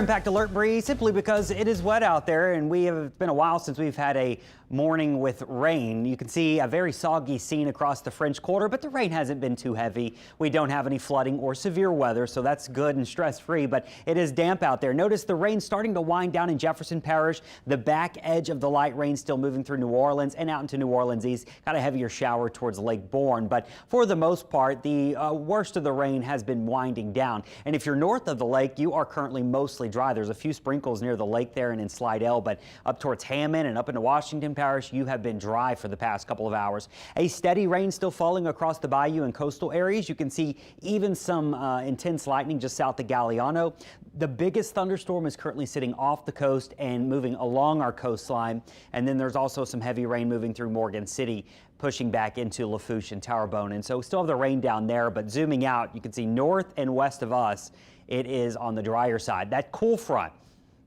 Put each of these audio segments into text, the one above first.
Impact alert, Bree, simply because it is wet out there and it's been a while since we've had a morning with rain. You can see a very soggy scene across the French Quarter, but the rain hasn't been too heavy. We don't have any flooding or severe weather, so that's good and stress-free, but it is damp out there. Notice the rain starting to wind down in Jefferson Parish. The back edge of the light rain still moving through New Orleans and out into New Orleans East. Got a heavier shower towards Lake Bourne, but for the most part, the worst of the rain has been winding down. And if you're north of the lake, you are currently mostly dry. There's a few sprinkles near the lake there and in Slidell, but up towards Hammond and up into Washington Parish, you have been dry for the past couple of hours. A steady rain still falling across the bayou and coastal areas. You can see even some intense lightning just south of Galliano. The biggest thunderstorm is currently sitting off the coast and moving along our coastline. And then there's also some heavy rain moving through Morgan City, pushing back into Lafourche and Terrebonne. And so we still have the rain down there, but zooming out, you can see north and west of us, it is on the drier side. That cool front,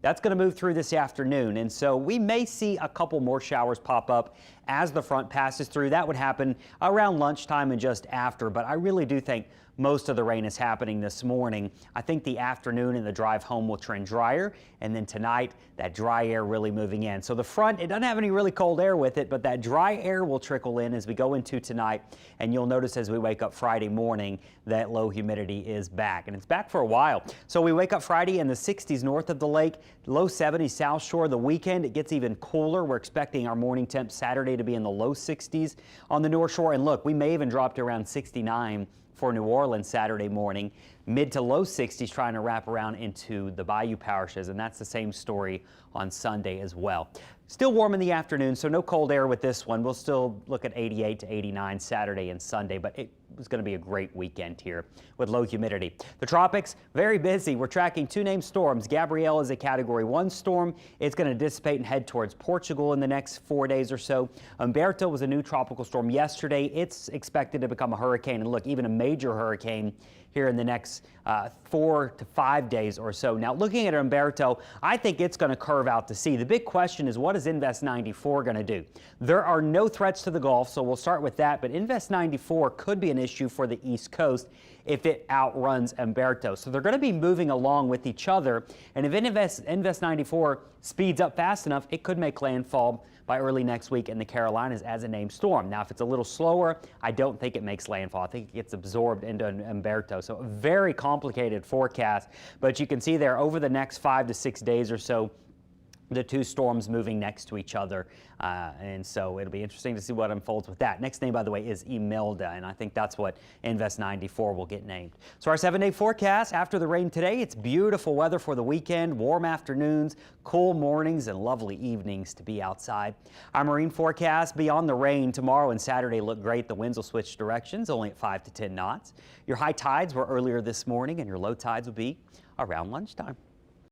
that's going to move through this afternoon, and so we may see a couple more showers pop up as the front passes through. That would happen around lunchtime and just after, but I really do think most of the rain is happening this morning. I think the afternoon and the drive home will trend drier, and then tonight, that dry air really moving in. So the front, it doesn't have any really cold air with it, but that dry air will trickle in as we go into tonight, and you'll notice as we wake up Friday morning that low humidity is back, and it's back for a while. So we wake up Friday in the 60s north of the lake, low 70s south shore. The weekend, it gets even cooler. We're expecting our morning temp Saturday to be in the low 60s on the North Shore, and look, we may even drop to around 69 for New Orleans Saturday morning, mid to low 60s trying to wrap around into the bayou parishes, and that's the same story on Sunday as well. Still warm in the afternoon, so no cold air with this one. We'll still look at 88 to 89 Saturday and Sunday, but it was going to be a great weekend here with low humidity. The tropics, very busy. We're tracking two named storms. Gabrielle is a Category 1 storm. It's going to dissipate and head towards Portugal in the next 4 days or so. Umberto was a new tropical storm yesterday. It's expected to become a hurricane, and look, even a major hurricane here in the next 4 to 5 days or so. Now, looking at Umberto, I think it's going to curve out to sea. The big question is, what is Invest 94 going to do? There are no threats to the Gulf, so we'll start with that, but Invest 94 could be an issue for the East Coast if it outruns Umberto. So they're going to be moving along with each other, and if Invest 94 speeds up fast enough, it could make landfall by early next week in the Carolinas as a named storm. Now, if it's a little slower, I don't think it makes landfall. I think it gets absorbed into Umberto. So a very complicated forecast, but you can see there over the next 5 to 6 days or so, the two storms moving next to each other, and so it'll be interesting to see what unfolds with that. Next name, by the way, is Imelda, and I think that's what Invest 94 will get named. So our 7-day forecast after the rain today, it's beautiful weather for the weekend, warm afternoons, cool mornings, and lovely evenings to be outside. Our marine forecast beyond the rain tomorrow and Saturday look great. The winds will switch directions only at 5 to 10 knots. Your high tides were earlier this morning, and your low tides will be around lunchtime.